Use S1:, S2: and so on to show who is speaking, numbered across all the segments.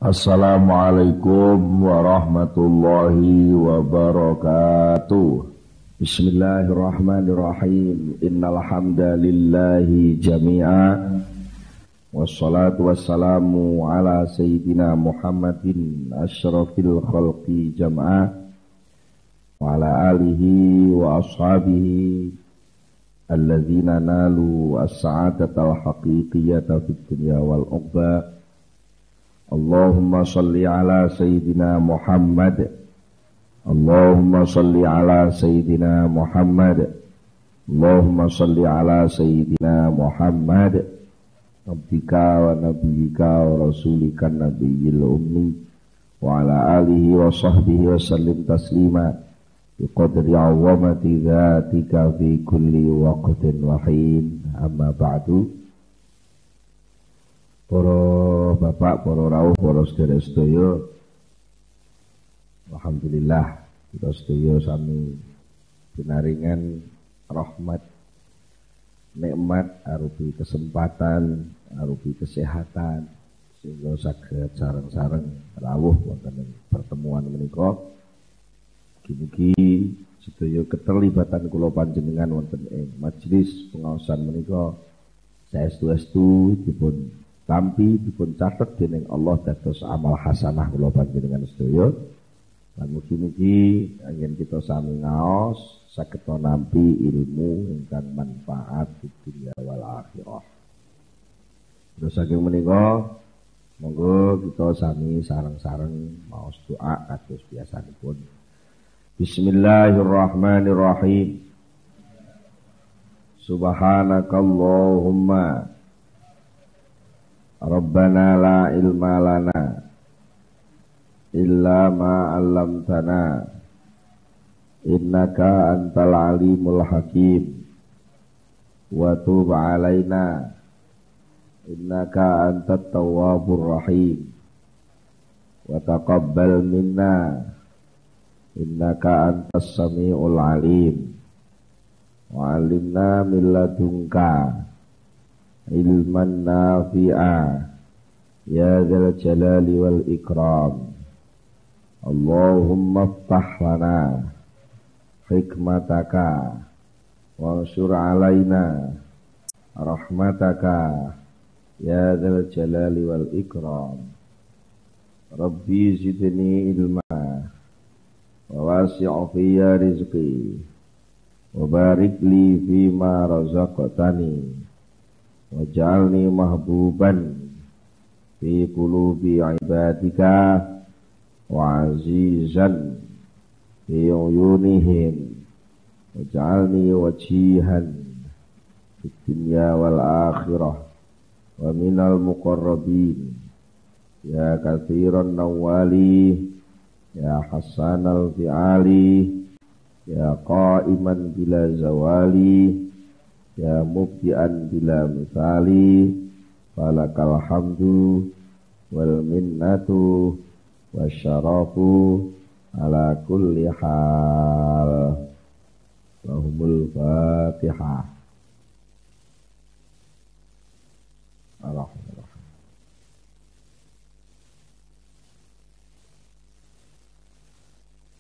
S1: Assalamualaikum warahmatullahi wabarakatuh. Bismillahirrahmanirrahim. Innal hamdalillahi jami'a. Wassalatu wassalamu ala sayyidina Muhammadin asyrafil khalqi jam'a wa ala alihi wa ashabihi alladzina nalu as-sa'adatal haqiqiyata fid dunya wal uqba. Allahumma salli ala Sayyidina Muhammad. Allahumma salli ala Sayyidina Muhammad. Allahumma salli ala Sayyidina Muhammad. Abdika wa nabiyika wa rasulika nabiyil ummi wa ala alihi wa sahbihi wa sallim taslima biqadri awamati dhatika fi kulli waqtin wa hin. Amma ba'du. Para bapak, para rawuh, para sedherek-sedherek, alhamdulillah kita sedaya sami pinaringan rahmat, nikmat arupi kesempatan, arupi kesehatan sehingga saged sareng-sareng rawuh wonten pertemuan menika. Mugi-mugi sedaya keterlibatan kula panjenengan wonten ing majelis pengaosan menika saestu-estu dipun tampi dipun catet dening Allah dados amal hasanah kula panjenengan sedaya. Lan mugi-mugi anggen kita sami ngaos saged nampi ilmu ingkang manfaat di dunia wal akhirah. Terus saking menika monggo kita sami sareng-sareng maos doa kados biasanipun. Bismillahirrahmanirrahim. Subhanakallahumma Rabbana la ilma lana illa ma 'allamtana innaka antal alimul hakim wa tub 'alaina innaka antat tawwabur rahim wa taqabbal minna innaka antas samiul alim wa 'allimna min ladunka ilman nafi'a ya dzal jalali wal ikram. Allahumma iftah lana hikmataka wansur alaina rahmataka ya dzal jalali wal ikram. Rabbi zidni ilma wa wasi' fiyya rizqi wa barik li fima razaqtani waj'alni mahbuban fi qulubi ibadika wa azizan fi uyunihim waj'alni wajihan fid dunya wal akhirah wa minal muqarrabin ya katsiran nawali ya hasanal fi'ali ya qa'iman bila zawali ya mubdi'an bila misali falakal hamdu wal minnatu wasyarafu ala kulli hal. Lahumul Fatihah. Alhamdulillah.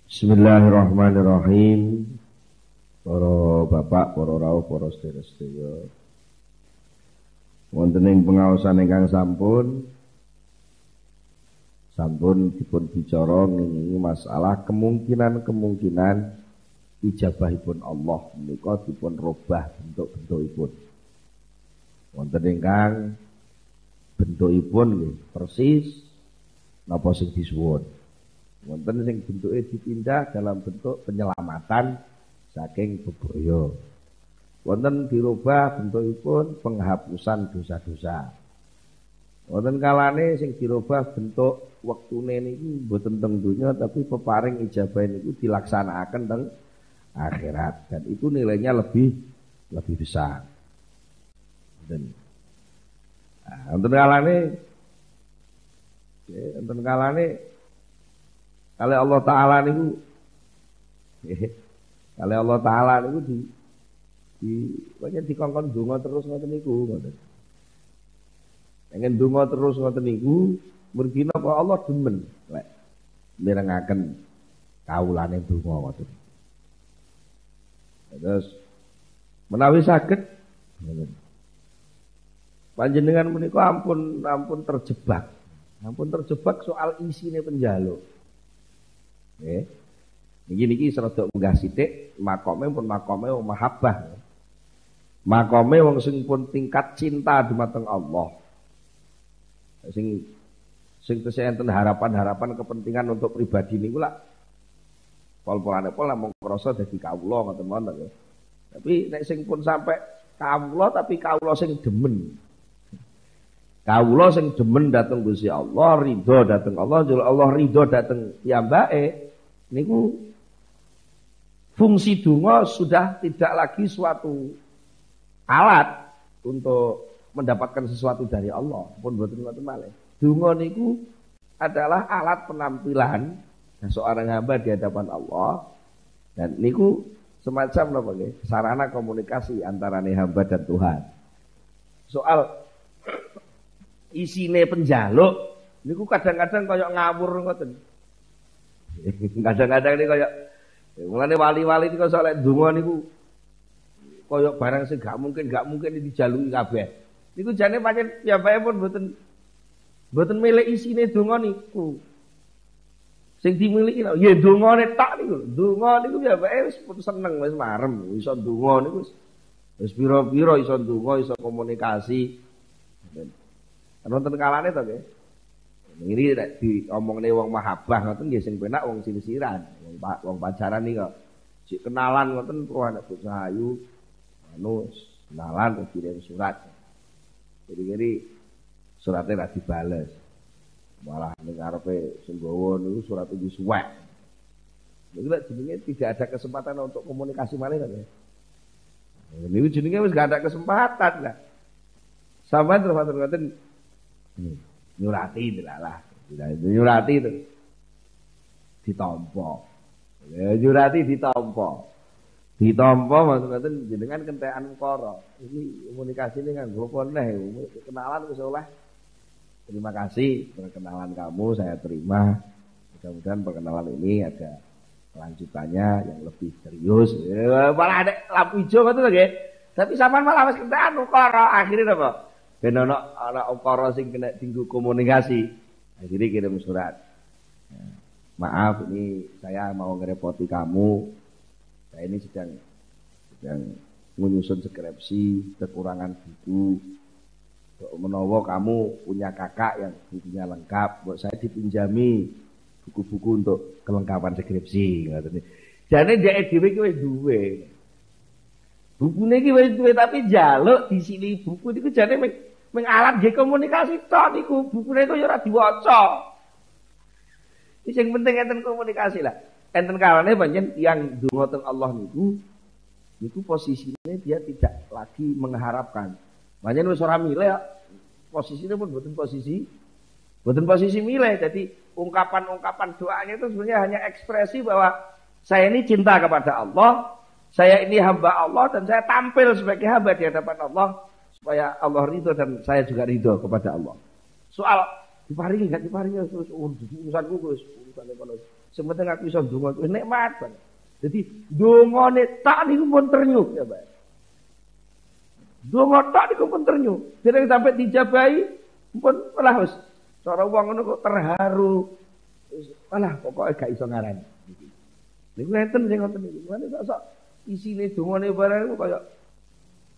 S1: Bismillahirrahmanirrahim. Para bapak, para rawuh, para sedherek-sedherek, wonten ing pengaosan ingkang sampun dipun bicara ngingi masalah kemungkinan ijabahipun Allah menika dipun robah bentuk-bentukipun. Wonten ingkang bentukipun nggih persis napa sing disuwun. Wonten sing bentuke dipindah dalam bentuk penyelamatan saking bebaya. Wonten dirubah bentukipun penghapusan dosa-dosa. Wonten kalane sing dirubah bentuk wektune niku mboten teng donya tapi peparing ijabah niku dilaksanakaken teng akhirat dan itu nilainya lebih besar. Wonten kalane kali Allah taala niku kalau Allah Ta'ala niku pancen dikongkon donga terus ngoten niku ngoten. Pengen donga terus ngoten niku Mergi napa Allah demen lek mirengaken kawulane donga ngoten. Terus menawi saged panjenengan menika ampun terjebak. Ampun terjebak soal isine penjaluk. Nggih. Niki serada munggah sithik makome pun makome mahabbah. Makome wong sing pun tingkat cinta dumateng Allah. Sing tesih enten harapan-harapan kepentingan untuk pribadi niku lak pol-polane pol namung krasa dadi kawula ngoten mawon. Tapi nek sing pun sampai kawula tapi kawula sing demen. Kawula sing demen dateng Gusti Allah, ridho dateng Allah, Allah ridho dateng piyambake niku fungsi donga sudah tidak lagi suatu alat untuk mendapatkan sesuatu dari Allah, pun boten ngoten malih. Donga niku adalah alat penampilan seorang hamba di hadapan Allah dan niku semacam apa nggih? Sarana komunikasi antara hamba dan Tuhan. Soal isine penjaluk niku kadang-kadang kaya ngawur ngoten. Kadang-kadang niku kaya mulane wali-wali niku soal donga niku kaya barang sing gak mungkin dijaluki kabeh. Niku jane pancen piyambake pun mboten milih isine donga niku. Sing dimiliki ya dongane tok niku. Donga niku piyambake wis seneng wis marem, iso donga niku wis pira-pira iso donga, iso komunikasi. Wonten kalane to nggih. Niki nek diomongne wong mahabbah ngoten nggih sing penak wong silsiran, wong pacaran nika. Sik kenalan ngoten karo anak bocah ayu, anu kenalan kirim surat. Jadi suratnya ra dibales. Malah ning ngarepe sing gawa niku surat iki suwek. Niku lek jenenge tidak ada kesempatan untuk komunikasi malih to nggih. Niku jenenge wis gak ada kesempatan lah. Sampeyan terus ngoten nyurati dilalah. Nyurati itu ditampa. Ya nyurati ditampa. Ditampa maksudnya jenengan kentekan ukara. Ini komunikasi ini nganggo apa neh? Kenalan wis oleh. Terima kasih perkenalan kamu saya terima. Mudah-mudahan perkenalan ini ada kelanjutannya yang lebih serius. Malah ada lampu hijau ngoten nggih. Tapi sampean malah wis kentekan ukara akhirnya apa? Ben ana ukara sing kena dienggo komunikasi. Akhirnya kirim surat. Maaf ini saya mau ngerepoti kamu. Saya ini sedang menyusun skripsi, kekurangan buku. Menawa kamu punya kakak yang bukunya lengkap, buat saya dipinjami buku-buku untuk kelengkapan skripsi. Jadi dia dhewe iki wis duwe. Bukune iki wis duwe tapi njaluk di sini buku niku jane ming alat nggih komunikasi tok niku. Bukune kok ya ora diwaca. Sing penting enten komunikasi lah. Enten kalane pancen tiyang donga teng Allah niku posisinya dia tidak lagi mengharapkan. Pancen wis ora milih posisinya pun boten posisi milih. Jadi ungkapan-ungkapan doanya itu sebenarnya hanya ekspresi bahwa saya ini cinta kepada Allah, saya ini hamba Allah dan saya tampil sebagai hamba di hadapan Allah supaya Allah ridho dan saya juga ridho kepada Allah. Soal diparingi enggak diparingi terus urusanku wis urusane kono. Sementing aku iso ndonga wis nikmat banget. Jadi dongane tak niku pun ternyuh ya, Pak. Donga tak niku pun ternyuh. Dereng sampai dijabahi pun malah wis cara wong ngono kok terharu. Alah pokoke gak iso ngarani. Niku ngeten sing ngoten niku. Mane sok isine dongane barang kaya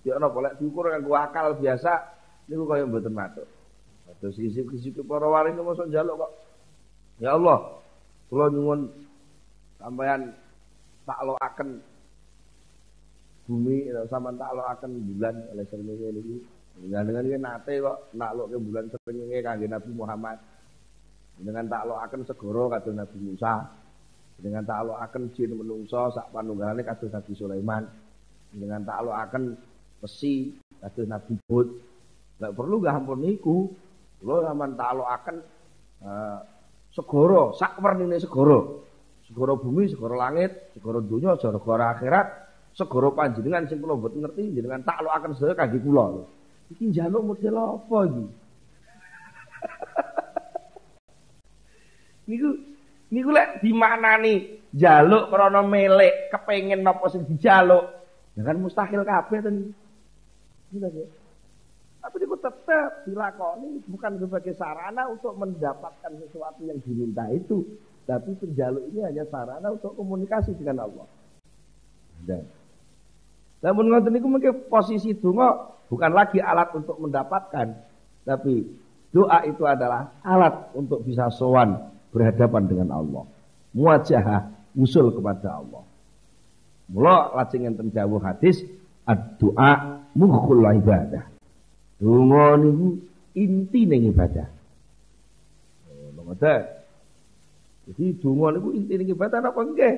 S1: ya ana boleh diukur kanggo akal biasa niku kaya mboten matuk. Terus isi-isi para wali niku mosok njaluk kok. Ya Allah, kula nyuwun sampeyan taklokaken bumi, sampeyan taklokaken bulan oleh srengenge niki. Dengan iki nate kok naklokke bulan srengenge kangge Nabi Muhammad. Dengan taklokaken segara kados Nabi Musa. Dengan taklokaken jin menungso sak panunggalane kados Nabi Sulaiman. Dengan taklokaken besi kados Nabi Hud. Enggak perlu gak ampun niku. Kula sampeyan taklokaken segara sak wernine segara. Segara bumi, segara langit, segara donya, segara akhirat, segara panjenengan sing kula mboten ngerti jenengan taklokaken sedaya kangge kula. Iki njaluk model apa iki? Niku lek dimaknani njaluk krana melek, kepengin napa sing dijaluk. Ya kan mustahil kabeh to niku. Tapi niku tetap dilakoni bukan sebagai sarana untuk mendapatkan sesuatu yang diminta itu, tapi penjaluk ini hanya sarana untuk komunikasi dengan Allah. Dan namun ngoten niku mungkin posisi donga bukan lagi alat untuk mendapatkan, tapi doa itu adalah alat untuk bisa sowan berhadapan dengan Allah, muwajahah, usul kepada Allah. Mula lajeng enten dawuh hadis, ad-du'a mukhul ibadah. Donga niku inti ning ibadah. Ngoten. Jadi donga niku inti ning ibadah apa nggih?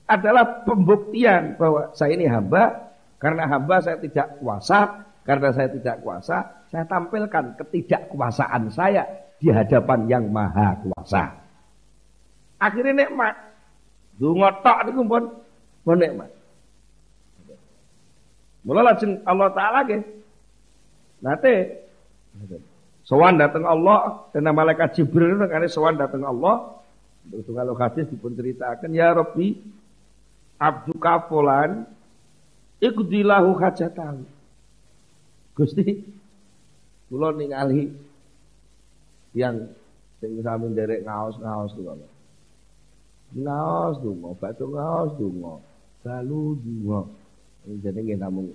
S1: Adalah pembuktian bahwa saya ini hamba, karena hamba saya tidak kuasa, karena saya tidak kuasa, saya tampilkan ketidakkuasaan saya di hadapan yang maha kuasa. Akhirnya nikmat. Donga tok niku pun nikmat. Mula lajeng Allah Taala nggih nate sowan dateng Allah dan malaikat Jibril nangane sowan dateng Allah. Terus kalau hadis dipun ceritakan, ya Rabbi abduka fulan iqdilahu hajatahu. Gusti kula ningali yang sing sami nderek ngaos-ngaos kula. Ngaos donga, batu ngaos donga, dalu donga. Jadi nggih namung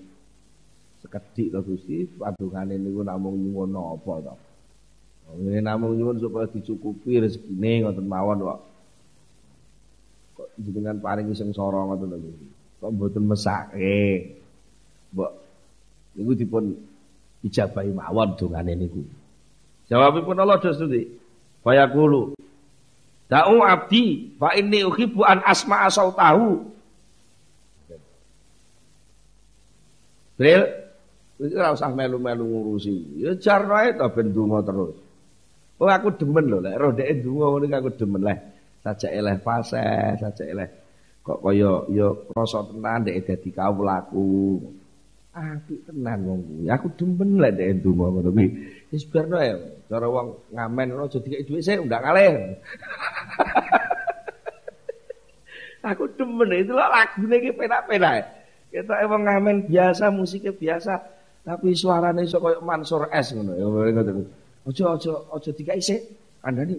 S1: sekedhik to Gusti, padungane niku namung nyuwun napa to. Nggih namung nyuwun supaya dicukupi rezekine ngoten mawon kok. Kok jenengan paringi sengsara ngoten lho Gusti. Kok mboten mesake. Mbok niku dipun ijabahi mawon dongane niku. Jawabipun Allah Gusti. Fayaqulu Da'u abdi fa inni uhibbu an asma'a sautahu. Bril, iki ora usah melu-melu ngurusi. Ya jar wae to ben donga terus. Oh aku demen lho lek ro ndeke donga ngene aku demen leh. Sajake leh fase, sajake leh kok kaya ya rasa tenan ndeke dadi kawulaku. Apik tenan wong kuwi. Aku demen lek ndeke donga ngono kuwi. Wis biarno ae. Cara wong ngamen ngono aja dikek dhuwit sik ndak kalih. Aku demen itu lho lagune iki penak-penak. Kita emang ngamen biasa, musiknya biasa, tapi suaranya iso koyo Mansur S ngono. Ojo dikai sik. Kandhani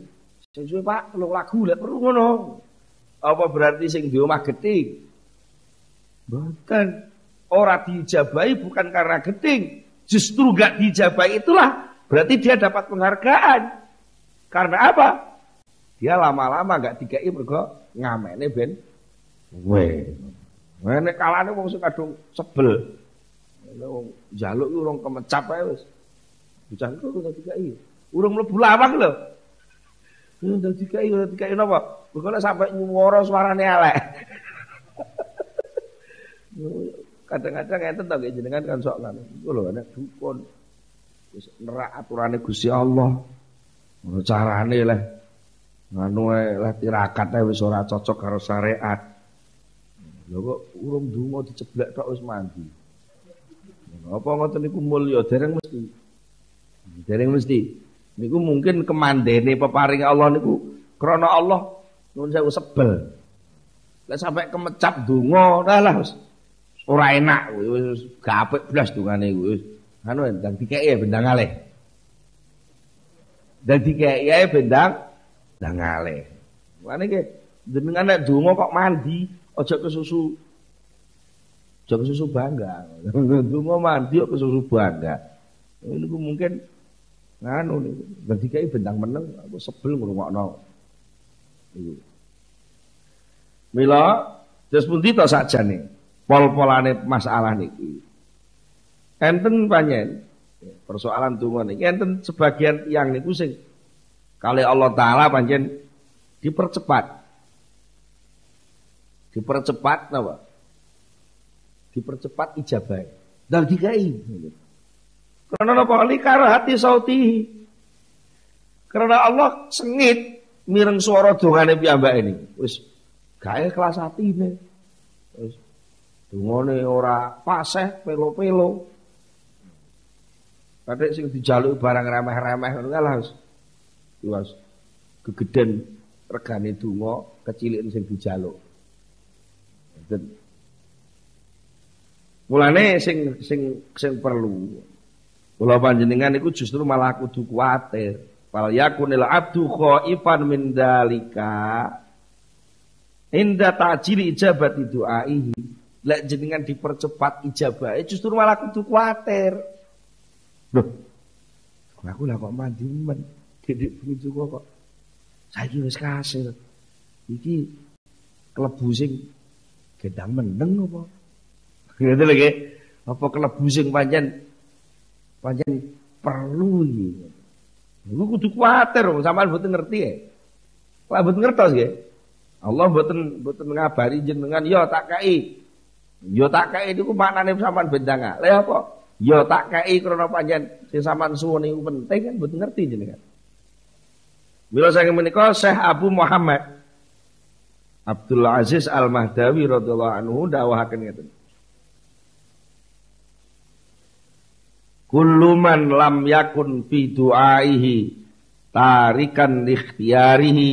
S1: sing suwe Pak, 3 lagu lek perlu ngono. Apa berarti sing di omah gedhe? Mboten. Ora diijabahi bukan karena gedhe. Justru gak diijabahi itulah berarti dia dapat penghargaan. Karena apa? Dia lama-lama gak dikai mergo ngamene ben nek kalane wong sing kadung sebel. Wong njaluk ki urung kemecap ae wis. Bocah iku udah dikai. Urung mlebu lawang lho. Udah dikai napa? Kok nek sampe nyuwara suarane elek. Kadang-kadang enten to nggih jenengan kan sok ngono. Iku lho nek dukun wis nerak aturane Gusti Allah. Ngono carane leh nganu leh tirakat wis ora cocok karo syariat. Lho kok urung donga diceblek tok wis mandi. Apa ngoten niku mulya dereng mesti. Dereng mesti. Niku mungkin kemandene peparing Allah niku krana Allah nuwun sewu sebel. Lek sampai kemecap donga lah wis ora enak kuwi wis gak apik blas dongane kuwi wis anu ndang dikeki bendang aleh. Dan dikeki ae bendang ndang aleh. Mane iki jenengan nek donga kok mandi aja kesusu bangga. Donga mandi kok kesusu bangga. Niku mungkin nganu niku. Dadi kae bendang meneng aku sebel ngrungokno. Iku. Mila terus pundi to sakjane pol-polane masalah niki. Enten panjen persoalan donga niki enten sebagian tiyang niku sing kali Allah taala panjen dipercepat napa? Dipercepat ijabah. Dan dikai. Karena napa? Likara hati sauti. Karena Allah sengit mireng suara dongane piyambak ini. Wis gawe kelas atine. Wis dongane ora fasih, pelo-pelo. Kadek sing dijaluk barang remeh-remeh ngono kae lah wis gegeden regane donga keciliken sing dijaluk. Mulane sing perlu kula panjenengan iku justru malah kudu kuwatir. Fal yakunil abdu khaifan min dalika inda ta'jili ijabati du'aihi. Lek jenengan dipercepat ijabah justru malah kudu kuwatir. Loh, aku lah kok mandi men didik bojo kok saiki wis kasil. Iki klebu sing gendang meneng apa? Gitu lagi. Apa klebu sing pancen perlu iki. Iku kudu kuwatir sampean mboten ngerti ya. Lah mboten ngertos nggih. Allah mboten ngabari jenengan ya tak kei. Ya tak kei niku maknane sampean bendanga. Lha apa? Ya tak kei krana pancen sing sampean suwun niku penting kan mboten ngerti jenengan. Mila saking menika Syekh Abu Muhammad Abdul Aziz Al-Mahdawi radhiyallahu anhu dawuhaken ngeten. Kullu man lam yakun fi du'aihi tarikan li ikhtiyarihi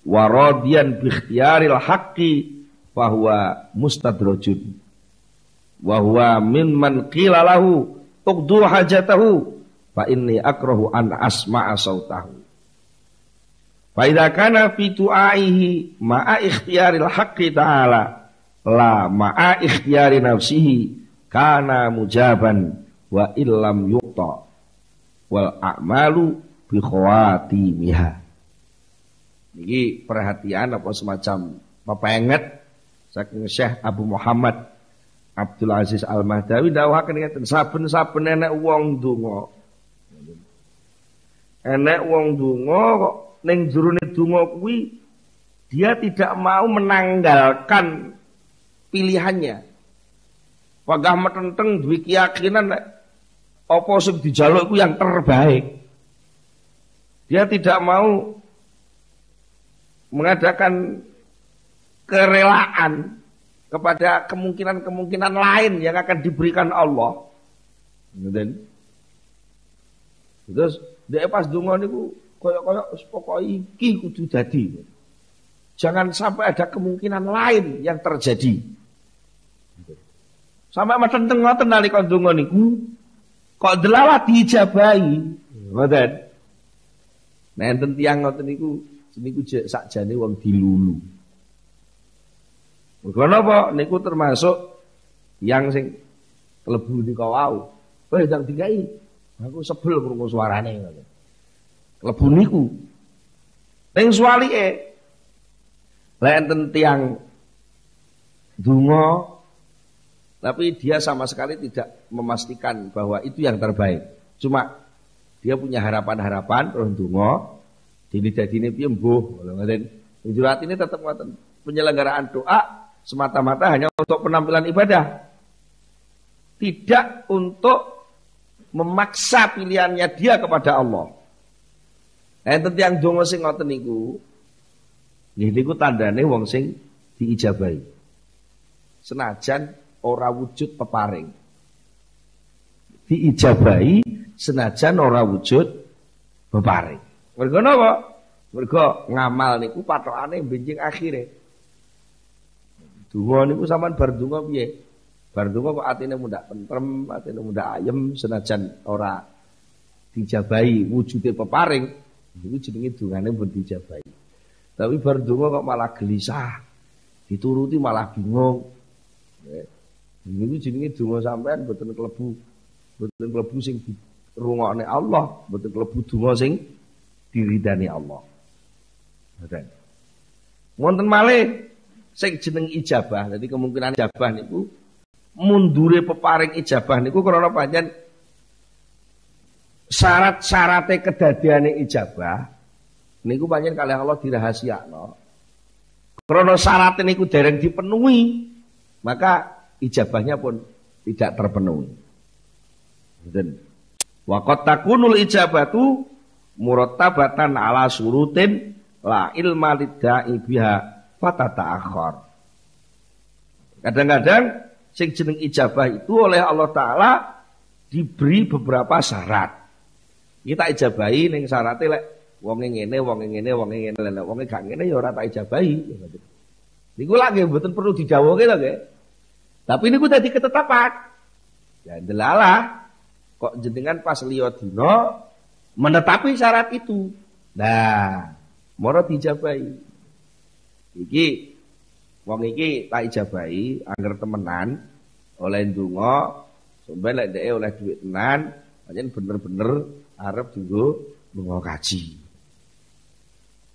S1: wa radiyan bi ikhtiyaril haqqi fa huwa mustadrajun wa huwa mimman qila lahu uqdu hajatahu fa inni akrahu an asma'a sautahu. Fa idza kana fi du'aihi ma'a ikhtiyaril haqqi ta'ala la ma'a ikhtiyari nafsihi kana mujaban wa illam yuqta wal a'malu bi khawatimiha. Niki perhatian apa semacam pepenget saking Syekh Abu Muhammad Abdul Aziz Al-Mahdawi dawuhaken ngeten, saben-saben enek wong donga. Enek wong donga kok ning jerone donga kuwi dia tidak mau menanggalkan pilihannya. Wagah metenteng duwe keyakinan nek apa sing dijaluk iku yang terbaik. Dia tidak mau mengadakan kerelaan kepada kemungkinan-kemungkinan lain yang akan diberikan Allah. Terus dia pas donga niku koyo-koyo pokoke iki kudu dadi. Jangan sampai ada kemungkinan lain yang terjadi. Sampai metenteng ngoten nalika donga niku kok delawat diijabahi. Ngoten. Nah enten tiyang ngoten niku sakjane wong dilulu. Mergo napa niku termasuk yang sing klebu nika wau. Weh ndang dikai. Aku sebel krungu suarane ngoten. Klebu niku. Ning suwalike lek enten tiyang donga tapi dia sama sekali tidak memastikan bahwa itu yang terbaik. Cuma dia punya harapan-harapan terus donga dini-dadine piye mbuh ngoten. Jurat ini tetap ngoten. Penyelenggaraan doa semata-mata hanya untuk penampilan ibadah. Tidak untuk memaksa pilihannya dia kepada Allah. Enten tiyang donga sing ngoten niku nggih niku tandane wong sing diijabahi. Senajan ora wujud peparing. Diijabahi senajan ora wujud peparing. Mergo napa? Mergo ngamal niku patokane benjing akhire. Donga niku sampean bar donga piye? Bar donga kok atine mundak pentrem, atine mundak ayem senajan ora dijabahi wujude peparing, niku jenenge dongane pun dijabahi. Tapi bar donga kok malah gelisah, dituruti malah bingung. Niku jenenge donga sampean mboten klebu sing dirungokne Allah, mboten klebu donga sing diridani Allah. Ngoten. Wonten malih sing jeneng ijabah. Jadi kemungkinan ijabah niku mundure peparing ijabah niku krana pancen syarat-syarate kedadiane ijabah niku pancen kalih Allah dirahasiakno. Krana syarat niku dereng dipenuhi, maka ijabahnya pun tidak terpenuhi. Dan waqat takunul ijabatu murattabatan ala surutin la ilma lidda'i biha fatata'akhir. Kadang-kadang sing jeneng ijabah itu oleh Allah Ta'ala diberi beberapa syarat. Kita ijabahi ning syarate lek Wonge ngene, wonge ngene, wonge ngene, lha wonge gak ngene ya ora tak ijabahi. Niku lagi mboten perlu didhawuhke to nggih. Tapi niku dadi ketetapan. Ya ndelalah kok jenengan pas liya dina menetapi syarat itu. Nah, moro dijabahi. Iki wong iki tak ijabahi angger temenan oleh ndonga sampe lek dhek oleh duit tenan, pancen bener-bener arep dienggo lunga kaji.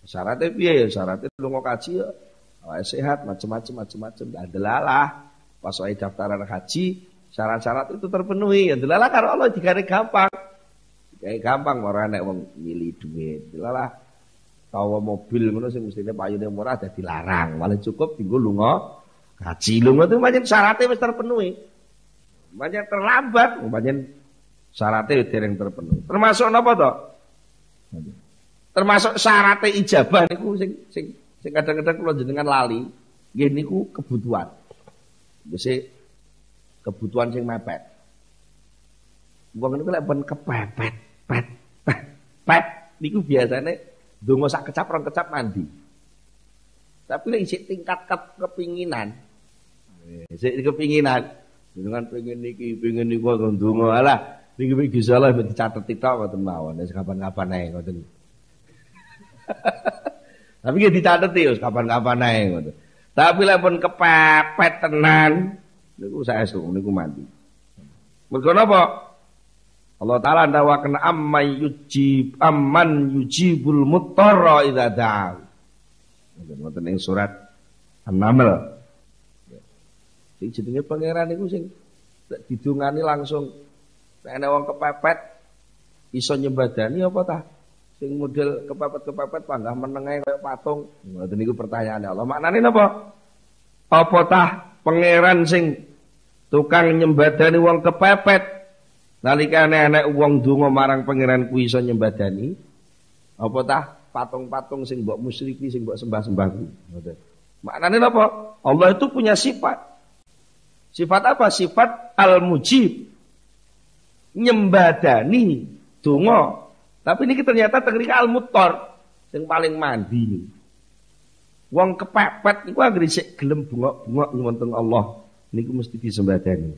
S1: Syaratnya piye ya? Syaratnya lunga kaji ya awake sehat, macam-macam. Ya ndelalah pas wae daftaran haji, syarat-syarat itu terpenuhi. Ya ndelalah karo Allah digare gampang. Kayak gampang ora nek wong milih duit. Ndelalah tawa mobil ngono sing mestine payune murah dadi larang, malah cukup dienggo lunga kaji. Lunga itu pancen syaratnya wis terpenuhi. Pancen terlambat, pancen syaratnya dereng terpenuhi. Termasuk napa to? Termasuk syaratnya ijabah niku sing kadang-kadang kula jenengan lali, nggih niku kebutuhan. Wis kebutuhan sing mepet. Wong niku lek ben kepepet, pet niku biasane donga sak kecap rong kecap mandi. Tapi lek isih tingkat kepinginan. Isih kepinginan, jenengan pengen niki, pengen niku ndonga alah niki iki salah dicatet tok ngoten mawon. Wis kapan-kapan ae ngoten. Tapi nggih dicatet ya kapan-kapan ae ngoten. Tapi lek pun kepepet tenan niku saestu niku mandi. Mergo napa? Allah taala ndawaken amman yujibul muttarra idza da'a. Ngoten ing surat An-Naml. Sing jenenge pangeran niku sing didongani langsung nek ana wong kepepet iso nyembadani apa ta? Sing model kepepet panggah menenge kaya patung. Ngoten niku pertanyaane Allah. Maknane napa? Apa tah pangeran sing tukang nyembadani wong kepepet nalikane enek wong donga marang pangeran kuwi iso nyembadani? Apa tah patung-patung sing mbok musyriki sing mbok sembah-sembah kuwi? Ngoten. Maknane napa? Allah itu punya sifat. Sifat apa? Sifat al-mujib. Nyembadani donga. Tapi ini ternyata teknik al-muttar yang paling mandi. Wong kepepet niku anggere sik gelem bungok-bungok nyuwun Allah niku mesti disembadani.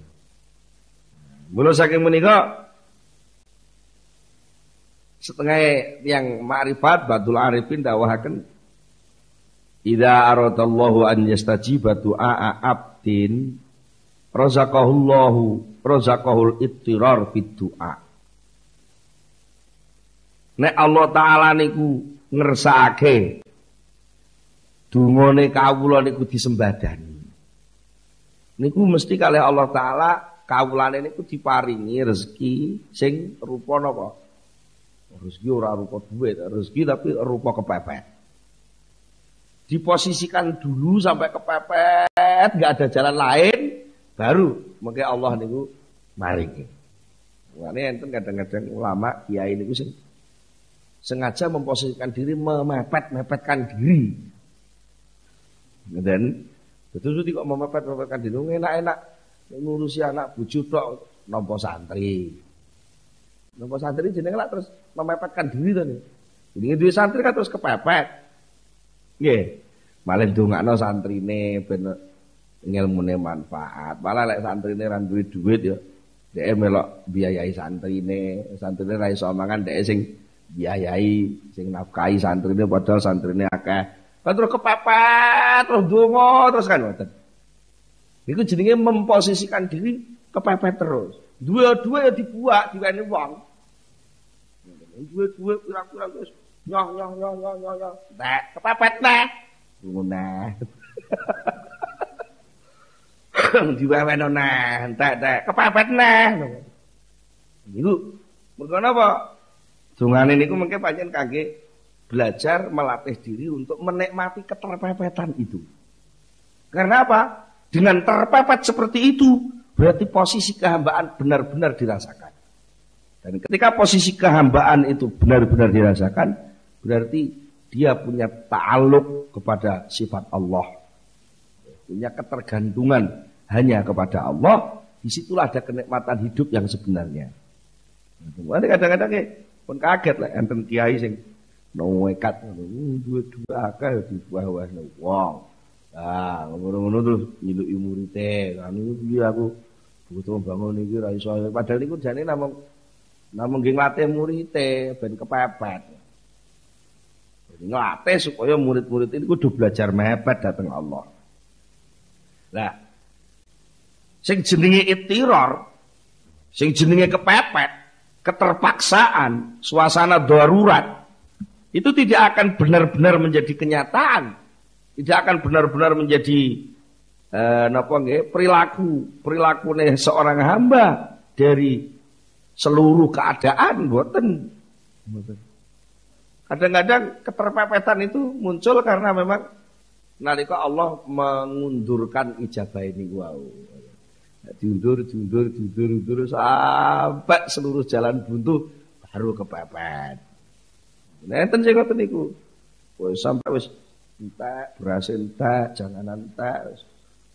S1: Mula saking menika setengah yang ma'rifat Badul Arifin dawahaken idza aradallahu an yastajiba du'a abdin razaqahul ittirar fid du'a. Nek Allah Ta'ala niku ngersakake dungane kawula niku disembadani. Niku mesti kalih Allah Ta'ala kawulane niku diparingi rezeki sing rupa napa? Rezeki ora rupa duit, rezeki tapi rupa kepepet. Diposisikan dulu sampai kepepet, enggak ada jalan lain, baru mengke Allah niku maringi. Mulane enten kadang-kadang ulama kiai niku sing sengaja memposisikan diri memepet-mepetkan diri. Dan betul kok memepet-mepetkan diri enak-enak ngurusi anak bojo tok nampa santri. Nampa santri jenenge lak terus memepetkan diri to nih. Jenenge duwe santri kan terus kepepet. Nggih. Malah ndongakno santrine ben ngilmune manfaat. Malah lek santrine ra duwe duit ya dhek melok biayai santrine ra iso mangan dhek sing biayai sing nafkahi santrine padahal santrine akeh. Kan terus kepepet terus donga terus kan ngoten. Iku jenenge memposisikan diri kepepet terus. Duwe-duwe ya dibuak diweni wong. Duwe-duwe pirang-pirang terus nyoh. Nek kepepet neh. Ngono. Diweweno neh, entek kepepet neh. Niku mergo napa? Dungane niku mengke pancen kangge belajar melatih diri untuk menikmati keterpepetan itu. Karena apa? Dengan terpepet seperti itu, berarti posisi kehambaan benar-benar dirasakan. Dan ketika posisi kehambaan itu benar-benar dirasakan, berarti dia punya ta'aluk kepada sifat Allah. Punya ketergantungan hanya kepada Allah. Disitulah ada kenikmatan hidup yang sebenarnya. Kadang-kadang pun kaget lah enten kiai sing nekat duwe akeh dibuah-buahne wong. Ah, ngono-ngono terus nyiluki murite. Kan iki aku butuh bangun iki ra iso. Padahal iku jane namung nggih nglatih murite ben kepepet. Jadi nglatih supaya murid-murid itu kudu belajar mepet dateng Allah. Lah sing jenenge ittiror, sing jenenge kepepet, keterpaksaan, suasana darurat itu tidak akan benar-benar menjadi kenyataan. Tidak akan benar-benar menjadi perilaku seorang hamba dari seluruh keadaan, mboten. Kadang-kadang keterpepetan itu muncul karena memang nalika Allah mengundurkan ijabah ini wau. Diundur sampai seluruh jalan buntu baru kepepet. Nenten sing ngoten niku. Wis sampai wis entek, beras entek, janganan entek,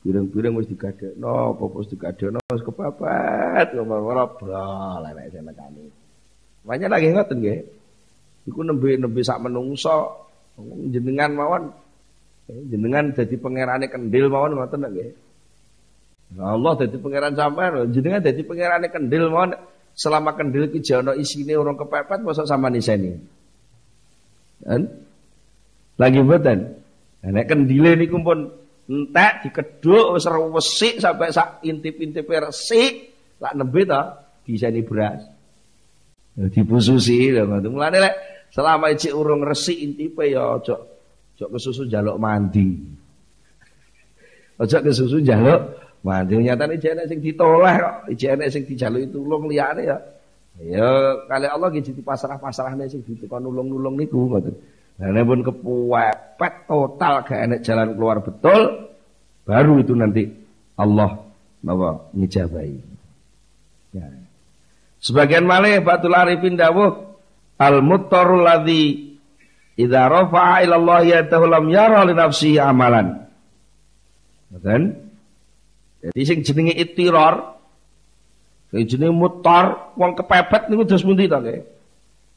S1: piring-piring wis digadekno, apa wis digadekno wis kepepet, ngomong-ngomong brol enek sing nekani. Makanya lagi ngoten nggih. Iku nembe sak menungso jenengan mawon jenengan dadi pangerane kendil mawon ngoten nggih. Allah dadi pangeran sampean, jenengan dadi pangerane kendil mawon selama kendil ki jana isine urung kepepet mosok sampean iseni. Kan? Lagi mboten. Nek kendile niku pun entek dikedhuk wis resik sampai sak intip-intipe resik, lak nembe to diseni beras. Dibususi lho ngoten. Mulane lek selama iki urung resik intipe ya aja kesusu njaluk mandi. Aja kesusu njaluk mandi. Nyatane iki enek sing ditoleh kok, iki enek sing dijaluki tulung liyane ya. Ya kali Allah iki dipasrah-pasrahne sing ditukon nulung-nulung niku ngoten. Nah, pun kepepet total gak enek jalan keluar betul, baru itu nanti Allah napa ngijabahi. Ya. Sebagian malih Batul Arifin dawuh al-muttarul ladzi idza rafa'a ila Allah yatahu lam yara li nafsihi amalan. Ngoten. Jadi sing jenenge ittiror, sing jenenge muttar, wong kepepet niku dos pundi to nggih?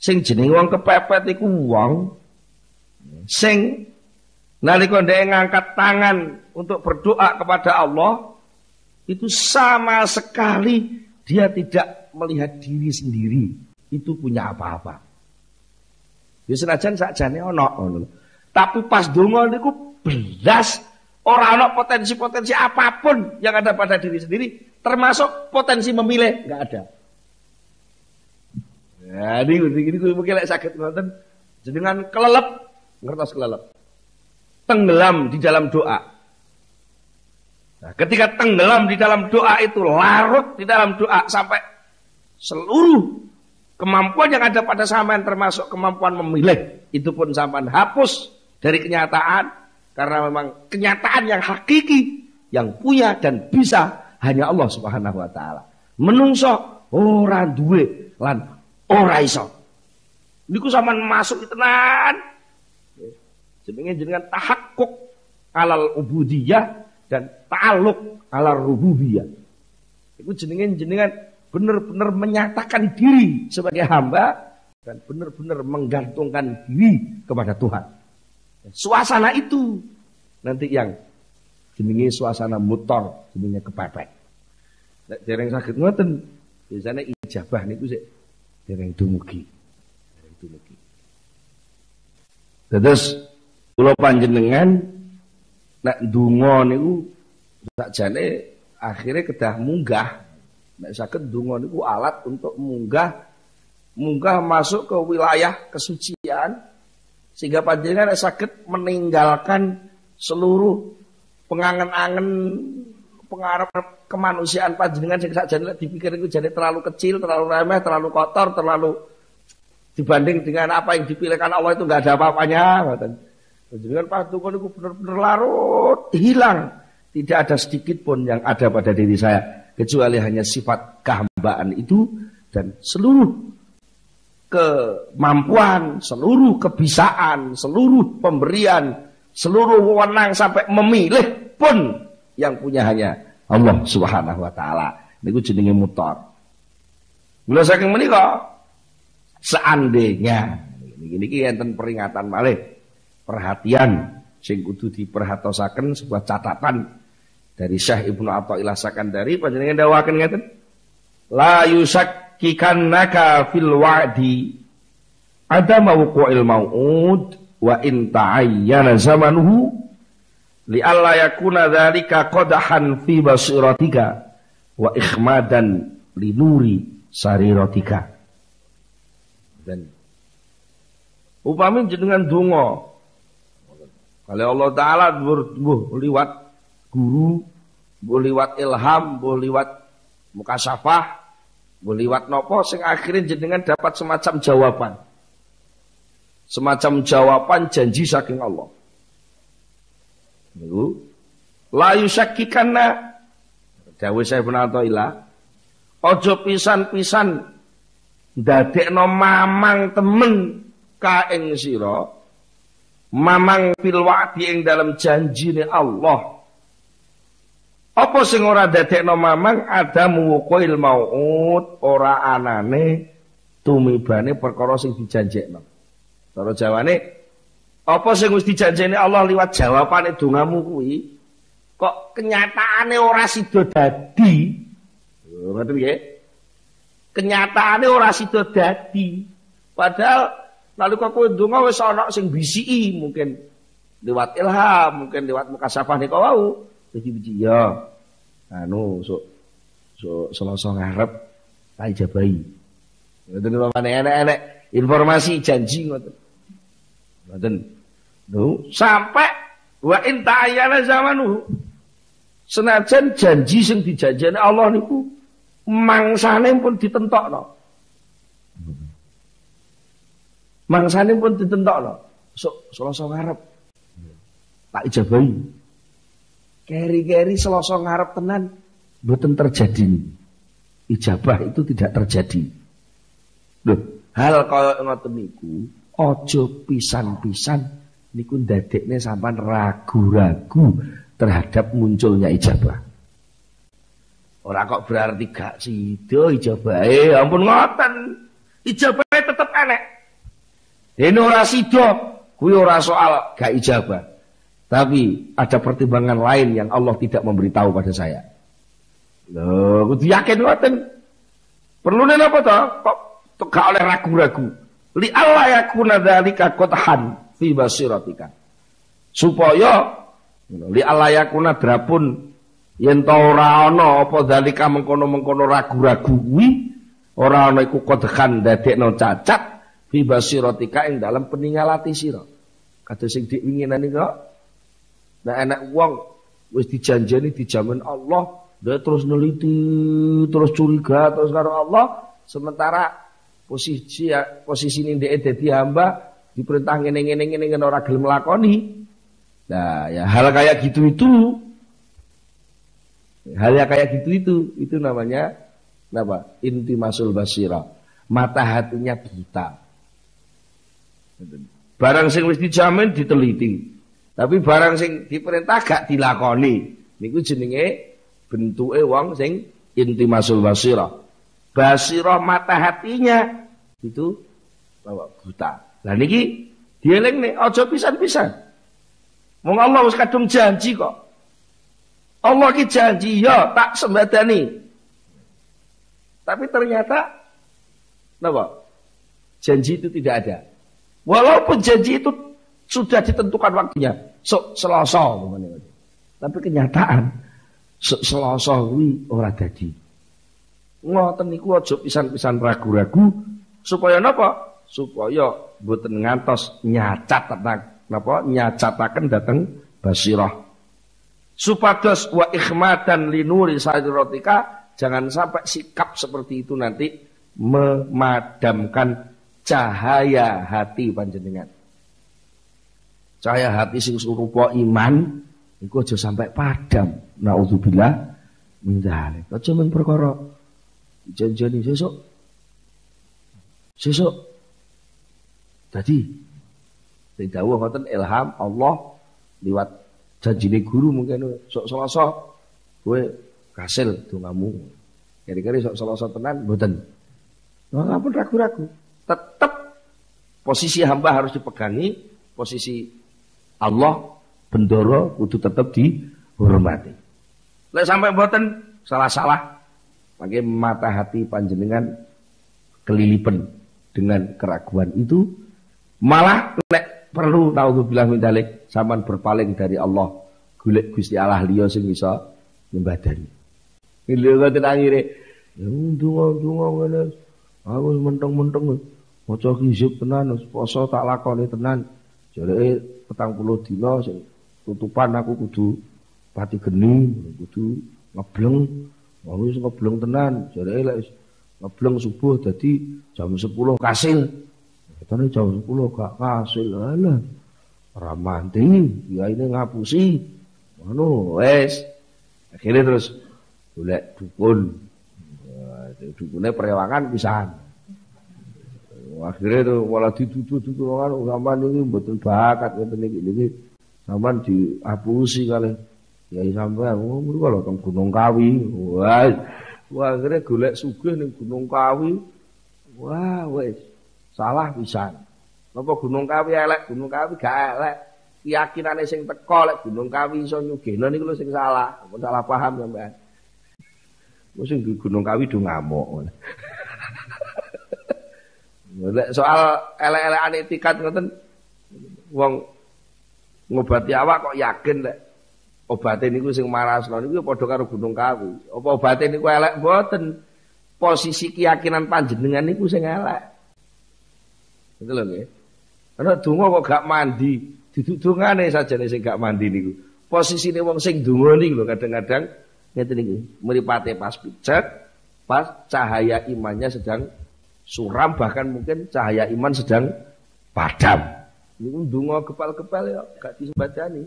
S1: Sing jenenge wong kepepet iku wong sing nalika ndek ngangkat tangan untuk berdoa kepada Allah itu sama sekali dia tidak melihat diri sendiri itu punya apa-apa. Ya senajan sakjane ana ngono. Tapi pas donga niku belas ora ana potensi-potensi apapun yang ada pada diri sendiri, termasuk potensi memilih enggak ada. Ya ini mungkin lek saged ngoten jenengan kelelep, ngertos kelelep. Tenggelam di dalam doa. Nah, ketika tenggelam di dalam doa itu larut di dalam doa sampai seluruh kemampuan yang ada pada sampean termasuk kemampuan memilih itu pun sampean hapus dari kenyataan karena memang kenyataan yang hakiki yang punya dan bisa hanya Allah Subhanahu wa taala. Menungso ora duwe lan ora iso. Niku sampean masuk tenan. Jenenge jenengan tahakkuk alal ubudiyah dan ta'alluq alal rububiyah. Iku jenengan benar-benar menyatakan diri sebagai hamba dan benar-benar menggantungkan diri kepada Tuhan. Suasana itu nanti yang jenenge suasana mutor, jenenge kepepet. Nek dereng saged ngoten, biasane ijabah niku sik dereng dumugi. Terus kula panjenengan nek ndonga niku sakjane akhire kedah munggah. Nek saged ndonga niku alat untuk munggah masuk ke wilayah kesucian sehingga panjenengan saged meninggalkan seluruh pengangen-angen pengarep kemanusiaan panjenengan sing sakjane dipikir iku jane terlalu kecil, terlalu remeh, terlalu kotor, terlalu dibanding dengan apa yang dipilihkan Allah itu enggak ada apa-apanya ngoten. Jenengan patungan itu benar-benar larut, hilang. Tidak ada sedikit pun yang ada pada diri saya kecuali hanya sifat kehambaan itu dan seluruh kemampuan, seluruh kebisaan, seluruh pemberian, seluruh wewenang sampai memilih pun yang punya hanya Allah Subhanahu wa taala. Niku jenenge mutar. Mula saking menika seandainya Niki enten peringatan malih. Perhatian sing kudu diperhatosaken sebuah catatan dari Syekh Ibnu Athaillah Sakandari panjenengan dawuhaken ngeten. La yusakkikannaka fil wa'di adama wuqu'il mau'ud wa in ta'ayyana zamanuhu li alla yakuna dzalika qadahan fi basiratika wa ikhmadan li nuri sariratika. Dan upami jenengan donga kalau Allah Ta'ala mbuh liwat guru, mbuh liwat ilham, mbuh liwat mukasyafah, mbuh liwat nopo sing akhirnya jenengan dapat semacam jawaban. Semacam jawaban janji saking Allah. Niku la yusakkikanna dawuh Syekh Ibnu Athaillah, aja pisan-pisan ndadekno mamang temen ka ing sira. Mamang fil wa'di ing dalam janjine Allah. Apa sing ora dadekno mamang adamu wuqu'il mau'ud, ora anane tumibane perkara sing dijanjekno. Cara Jawane, apa sing wis dijanjeni Allah liwat jawabane dongamu kuwi kok kenyataane ora sida dadi. Ngoten nggih. Kenyataane ora sida dadi. Padahal nalika kowe ndonga wis ana sing bisiki, mungkin lewat ilham, mungkin lewat mukasyafah nika wau. Dadi biji ya. Anu sok Selasa ngarep tak ijabahi. Ngoten pamane enek-enek informasi janji ngoten. Ngoten. Lho, sampai wa in ta'ayyana zamanuhu. Senajan janji sing dijanjeni Allah niku mangsane pun ditentokno. Mangsane pun ditentokno. Sok Selasa ngarep. Tak ijabahi. Keri-keri Selasa ngarep tenan mboten terjadi. Ijabah itu tidak terjadi. Loh, hal kaya ngoten niku aja pisan-pisan niku ndadekne sampean ragu-ragu terhadap munculnya ijabah. Ora kok berarti gak sida ijabahe, ampun ngoten. Ijabahe tetep enek. Dene ora sida, kuwi ora soal gak ijabah. Tapi ada pertimbangan lain yang Allah tidak memberitahu pada saya. Loh, kudu yakin ngoten. Perlune napa to? Kok gak oleh ragu-ragu. Li Allah yakuna dzalika qadhan fi basiratika. Supaya li Allah yakuna drapun yen ta ora ana apa dzalika mengkono-mengkono ragu-ragu kuwi, ora ana iku qadhan dadekno cacat fi basiratika ing dalam peningalati sira. Kados sing diinginan niku. Nah enak wong wis dijanjeni dijamin Allah, dia terus neliti, terus curiga terus karo Allah, sementara posisi ini dia dadi hamba diperintah ngene ora gelem lakoni. Nah, ya hal kayak gitu itu. Hal yang kayak gitu itu namanya apa? Intimasul basira. Mata hatinya buta. Barang sing wis dijamin diteliti. Tapi barang sing diperintah gak dilakoni. Niku jenenge bentuke wong sing intimasul basira. Basira mata hatinya itu buta. Lah niki dielingne aja pisan-pisan. Wong Allah wis kadung janji kok. Allah ki janji ya tak sembadani. Tapi ternyata napa? Janji itu tidak ada. Walaupun janji itu sudah ditentukan waktunya, Selasa umpamane. Tapi kenyataan Selasa kuwi ora dadi. Ngoten niku aja pisan-pisan ragu-ragu supaya napa? Supaya mboten ngantos nyacat napa? Nyacataken dhateng basirah. Supados wa ikhmadan linuri sadiratika, jangan sampai sikap seperti itu nanti memadamkan cahaya hati panjenengan. Cahaya hati sing serupa iman iku aja sampai padam. Naudzubillah min dzalik. Aja men perkara janjani sesuk. Dadi sing dawuh ngoten ilham Allah liwat janjine guru mungkin sok Selasa kowe kasil dongamu. Kira-kira sok Selasa tenan mboten. Walaupun ragu-ragu, tetep Posisi hamba harus dipegangi, posisi Allah bendoro kudu tetap dihormati. Lek sampai mboten salah-salah, maka mata hati panjenengan kelilipan dengan keraguan itu, malah nek perlu naudzubillah min dzalik sampean berpaling dari Allah, golek Gusti Allah liya sing bisa nyembadani. Lha ngoten akhire, ndonga ngene, aku menteng-menteng maca hizib tenan, poso tak lakoni tenan. Jareke 40 dina sing tutupan aku kudu pati geni, kudu ngebleng. Wis ngebleng tenan, jareke lek ngebleng subuh dadi jam 10 kasil. Katanya jam 10 gak kasil. Alah. Ora mandi, ya ini ngapusi. Ngono wis. Akhirnya terus golek dukun. Dukune prewangan pisan. Akhirnya itu malah dituduh-tuduh kan sampean iki mboten bakat ngoten niki. Sampean diapusi kali. Ya sampean ngono lho teng Gunung Kawi. Wah, akhirnya golek sugih ning Gunung Kawi. Wah, wis salah pisan. Napa Gunung Kawi elek, Gunung Kawi gak elek. Keyakinane sing teko lek Gunung Kawi iso nyugihno niku lho sing salah. Apa salah paham sampean. Wis sing Gunung Kawi do ngamuk. Lek soal elek-elekane etikat ngoten wong ngobati awak kok yakin lek obate niku sing marasno niku padha karo Gunung Kawi. Apa obate niku elek mboten? Posisi keyakinan panjenengan niku sing elek. Betul lho nggih. Ana donga kok gak mandi, duduk dongane sajane sing gak mandi niku. Posisine wong sing donga niku lho kadang-kadang ngeten niku, mripate pas picek, pas cahaya imannya sedang suram, bahkan mungkin cahaya iman sedang padam. Niku donga kepal-kepal ya gak disembadani.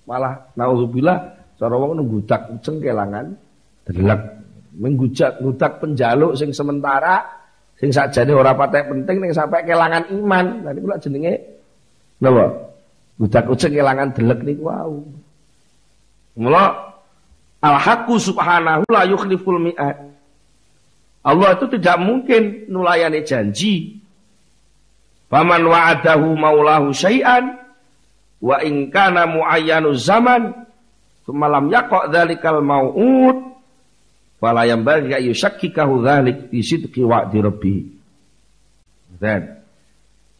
S1: Malah naudzubillah cara wong nggudak uceng kelangan delek. Menggudak penjaluk sing sementara sing sakjane ora patek penting ning sampai kelangan iman. Lah niku lak jenenge napa? Gudak uceng kelangan delek niku wau. Mula al-haqqu subhanahu la yukhliful mi'ad. Allah itu tidak mungkin nulayani janji. Faman wa'adahu maulahu syai'an wa in kana muayyanu zaman thumma lam yaqa dzalikal mau'ud fala yanbaghi ay yushakkikahu dzalik fi sidqi wa'di rabbih. Dan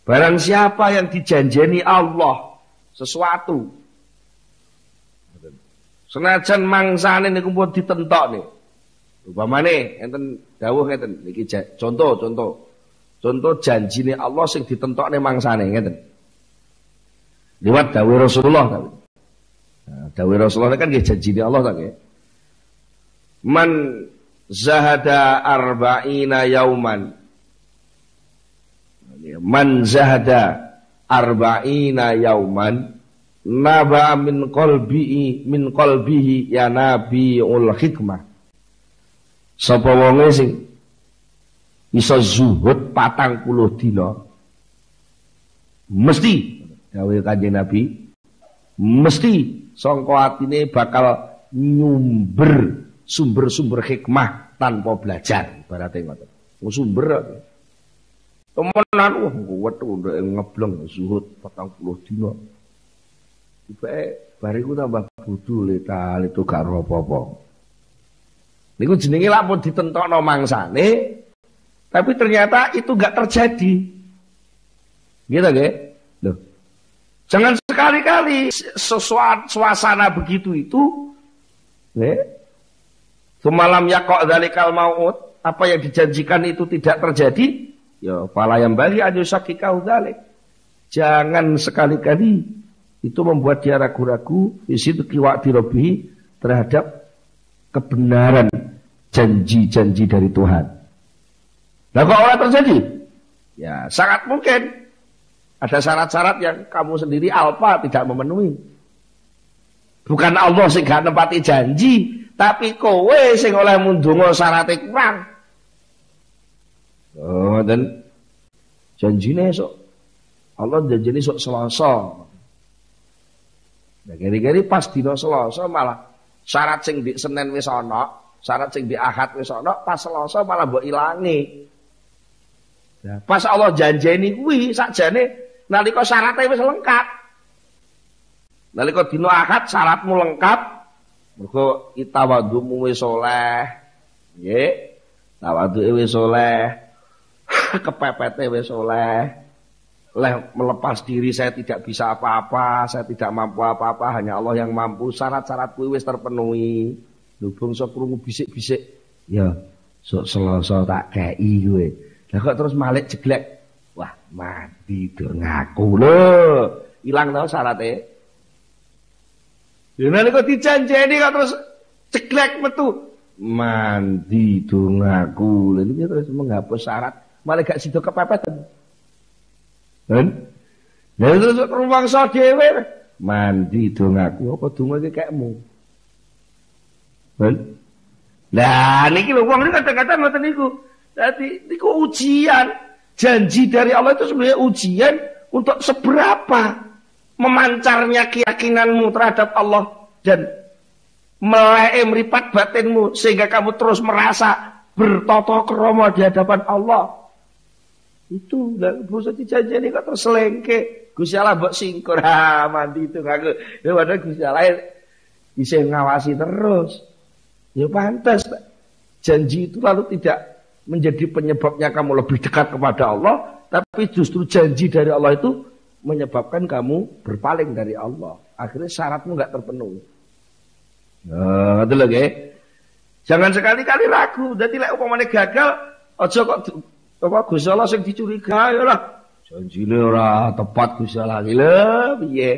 S1: barang siapa yang dijanjeni Allah sesuatu, senajan mangsane niku pun ditentokne. Upamane enten dawuh ngeten niki contoh janjine Allah sing ditentokne mangsane ngeten. Liwat dawuh Rasulullah ta. Nah, dawuh Rasulullah kan nggih janjine Allah ta nggih. Man zahada arba'ina yauman. Man zahada arba'ina yauman naba min qalbihi ya nabiul hikmah. Sapa wonge sing iso zuhud 40 dina mesti dawuh Kanjeng Nabi mesti sangka atine bakal nyumber sumber-sumber hikmah tanpa belajar, ibarate ngoten. Sumber temenan wethu ndek ngebleng zuhud 40 dina. Ibake bariku tambah bodho letal itu gak ro apa-apa. Niku jenenge lak pun ditentokno mangsane, tapi ternyata itu gak terjadi. Gitu nggih? Loh. Jangan sekali-kali suasana begitu itu nggih. Semalam yaqa dzalikal maut, apa yang dijanjikan itu tidak terjadi, ya fala yang bagi adyusakikau dzalik. Jangan sekali-kali itu membuat dia ragu-ragu fisidqi wa'di rabbih terhadap kebenaran janji-janji dari Tuhan. Nah kok ora terjadi? Ya sangat mungkin ada syarat-syarat yang kamu sendiri alpa tidak memenuhi. Bukan Allah sing gak nepati janji, tapi kowe sing oleh mundunga syarate kurang. Oh, dan janjine esuk Allah janjine esuk Selasa. Nah, kira-kira pas dina Selasa malah syarat sing di Senin wis ana, syarat sing di Ahad wis ana, pas Selasa malah mbok ilangi.
S2: Nah, pas Allah janjeni kuwi sakjane nalika syaratnya wis lengkap. Nalika dina Ahad syaratmu lengkap. Mergo itawadhumu wis saleh. Nggih. Tawadhuke wis saleh. Kepepete wis saleh. Melepas diri saya tidak bisa apa-apa, saya tidak mampu apa-apa, hanya Allah yang mampu. Syarat-syarat kuwi wis terpenuhi. Lho bangsa krungu bisik-bisik. Ya, sok Selasa tak kei kowe. Lah kok terus malik jeglek. Wah, mati dur ngaku lho. Ilang to syarate. Ya nalika dijanjeni kok terus jeglek metu. Mandi dur ngaku. Lha iki terus menghapus syarat, malah gak sida kepepeten. Kan? Lah terus rumangsa dhewe mandi dur ngaku apa donga iki kekmu. Kan? Lah niki lho wong iki kadang-kadang ngoten niku. Dadi niku ujian. Janji dari Allah itu sebenarnya ujian untuk seberapa memancarnya keyakinanmu terhadap Allah dan meleh mripat batinmu sehingga kamu terus merasa bertata krama di hadapan Allah. Itu enggak usah dijanjeni kok terus selengke. Gusti Allah mbok singkur mandi itu ngaku. Ya padahal Gusti Allah bisa ngawasi terus. Ya pantas. Janji itu lalu tidak menjadi penyebabnya kamu lebih dekat kepada Allah, tapi justru janji dari Allah itu menyebabkan kamu berpaling dari Allah. Akhirnya syaratmu enggak terpenuhi. Nah, itu lho nggih. Jangan sekali-kali ragu. Dadi lek upamane gagal, aja kok apa Gusti Allah sing dicurigai lah. Janjine ora tepat Gusti Allah iki lho, piye?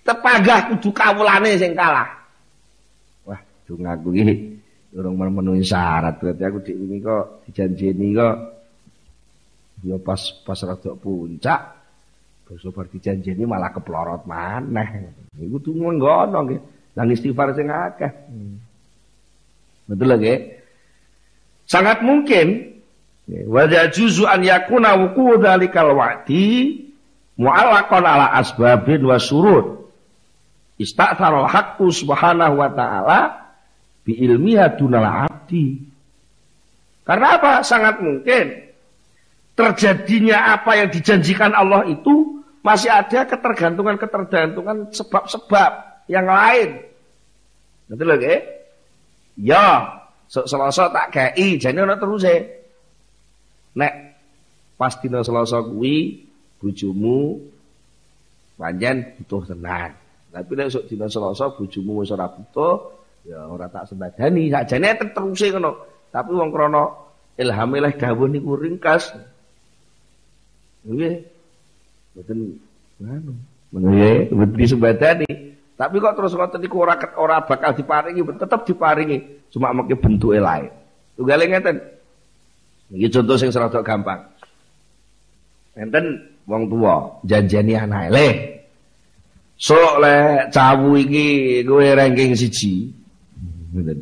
S2: Tepanggah kudu kawulane sing kalah. Wah, dongaku iki durung memenuhi syarat, berarti aku dik wingi kok dijanjeni kok ya pas rada puncak basa bar dijanjeni malah keplorot maneh. Iku tunggu ngono nggih. Nang istighfar sing akeh. Betul nggih? Sangat mungkin wa yajuzu an yakuna wuqu dzalikal wa'di mu'allaqan ala asbabin wa syurut. Ista'tharal haqqu subhanahu wa ta'ala bi ilmiha dunal abdi. Karena apa? Sangat mungkin terjadinya apa yang dijanjikan Allah itu masih ada ketergantungan sebab-sebab yang lain. Betul lho nggih? Ya, Selasa tak kei jane ana teruse. Nek pas dina Selasa kuwi bojomu pancen butuh tenan. Tapi nek sok dina Selasa bojomu wis ora butuh, ya ora tak sembadani, sakjane teruse ngono. Tapi wong krana ilhame leh dawuh niku ringkas. Nggih. Mboten ngono. Nggih, mboten disembadani. Tapi kok terus ngoten niku ora bakal diparingi, tetep diparingi, cuma mengke bentuke lain. Tunggale ngeten. Iki contoh sing rada gampang. Enten wong tuwa janjeni anake, "Le, sok le cawu iki kowe ranking 1." Ngoten.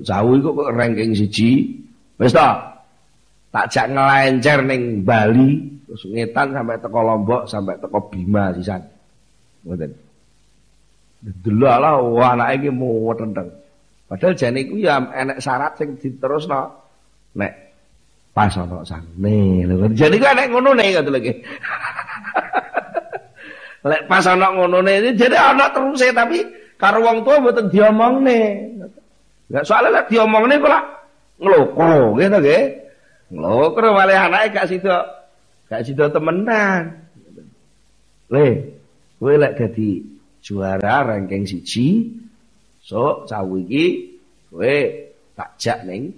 S2: Cawu iku kok ranking 1. Wis ta? Tak jak ngelencer ning Bali, terus ngetan sampai teko Lombok, sampai teko Bima sisan. Ngoten. Delalah anake iki muwet tenteng. Padahal jane iku ya enek syarat sing diterusno. Nek pas ana sangne lho. Jane iku enek ngonone ngoten lho iki. Lek pas ana ngonone jane ana teruse tapi karo wong tuwa mboten diomongne. Lah soalnya lek diomongne kok lak ngloko gitu nggih. Ngloko malah anake gak sida temenan. Le, kowe lek dadi juara ranking 1, so cawu iki kowe tak jak ning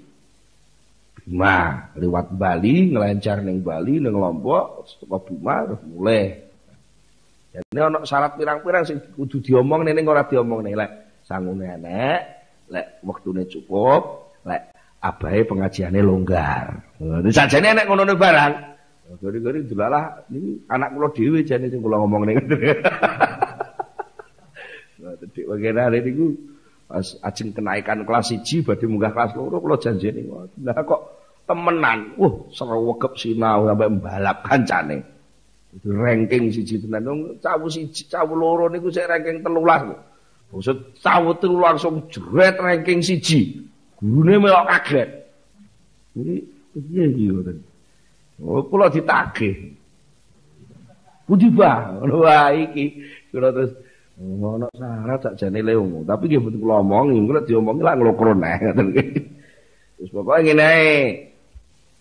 S2: Bima, lewat Bali, ngelancar ning Bali, ning Lombok, teko Bima terus mulai. Jadi ana syarat pirang-pirang sing kudu diomongne ning ora diomongne lek sangune enek, lek wektune cukup, lek abahe pengajiane longgar. Lha sajane enek ngono barang. Gori-gori delalah niki anak kula dhewe jane sing kula ngomongne. Dedik wegene niku pas ajeng kenaikan kelas 1 badhe munggah kelas 2 kula janjeni ngoten. Lah kok temenan. Srewegep sinau sampai mbalap kancane. Itu ranking 1 tenan. Cawu 1, cawu 2 niku sik ranking 13. Maksud cawu 3 langsung jret ranking 1. Gurune melok kaget. Ini piye iki ngoten. Oh, kula ditagih. Pundi Bah? Wah iki kula terus ono syarat sakjane le umum, tapi nggih mboten kula omongi, kula diomongi lah nglokro neh ngoten iki. Terus pokoke ngene ae.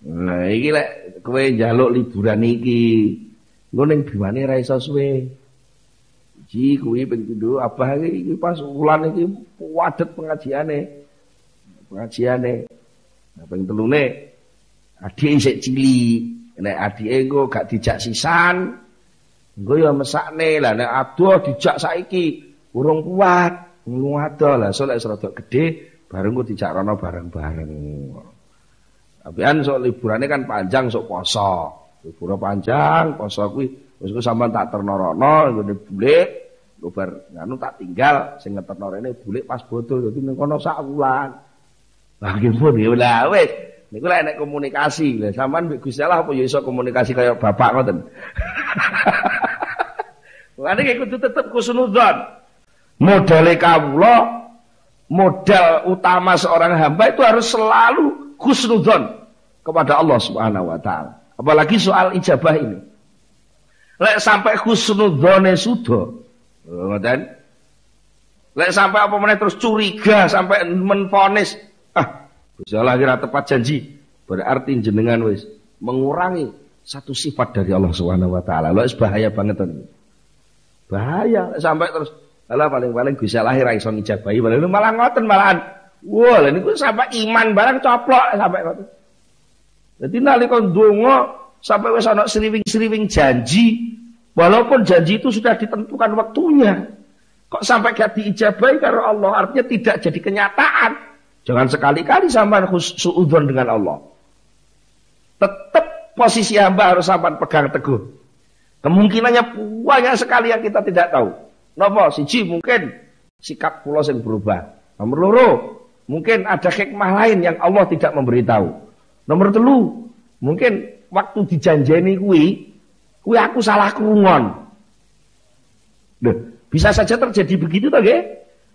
S2: Nah, iki lek kowe njaluk liburan iki, engko ning biwane ra iso suwe. Ji kuwi ping pindho abah iki pas wulan iki wadet pengajiane. Nah, ping telune adik isih cilik. Nek adike engko gak dijak sisan, engko ya mesakne. Lah nek adoh dijak saiki urung kuat, ngono lah sok lek rada gedhe bareng ku dijak rono bareng-bareng. Tapi sok liburane kan panjang sok poso. Libur panjang, poso kuwi wis ku sampean tak terno-rono ngene bulik, nggo bar nganu tak tinggal sing ngeterno rene bulik pas bodho dadi ning kono sak wulan. Lah nggih pun ya lah wis. Niku lek nek komunikasi, lha sampean mbek Gusti Allah apa ya iso komunikasi kaya bapak ngoten. Mulane kudu tetep husnudzon. Modale kawula, modal utama seorang hamba itu harus selalu husnudzon kepada Allah Subhanahu wa taala. Apalagi soal ijabah ini. Lek sampai husnudzone sudah, ngoten. Lek sampai apa meneh terus curiga sampai menfonis, Gusti Allah kira tepat janji, berarti jenengan wis mengurangi satu sifat dari Allah Subhanahu wa taala. Lho wis bahaya banget ini. Bahaya sampai terus alah paling-paling Gusti Allah ra iso ngijabahi, malah ngoten malahan. Wah, lha niku sampai iman barang coplok sampai ngoten. Dadi nalika ndonga sampai wis ana sriwing-sriwing janji, walaupun janji itu sudah ditentukan waktunya, kok sampai gak diijabahi karo Allah, artinya tidak jadi kenyataan. Jangan sekali-kali sampean suudzon dengan Allah. Tetap posisi hamba harus sampean pegang teguh. Kemungkinannya banyak sekali yang kita tidak tahu. Napa? Siji mungkin sikap kula sing berubah. Nomor loro, mungkin ada hikmah lain yang Allah tidak memberitahu. Nomor telu, mungkin waktu dijanjeni kuwi aku salah krungon. Bisa saja terjadi begitu toh nggih?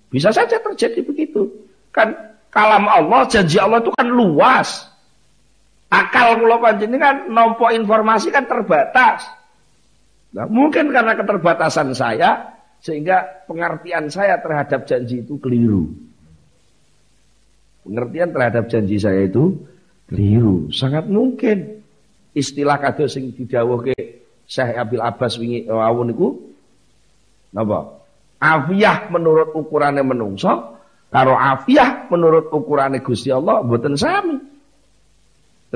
S2: Bisa saja terjadi begitu. Kan kalam Allah, janji Allah itu kan luas. Akal kula panjenengan nampa informasi kan terbatas. Nah, mungkin karena keterbatasan saya sehingga pengertian saya terhadap janji itu keliru. Pengertian terhadap janji saya itu keliru. Sangat mungkin istilah kados sing didhawuhke Syekh Abil Abbas wingi wawon niku napa? Afiyah menurut ukurane menungso karo afiyah menurut ukurane Gusti Allah mboten sami.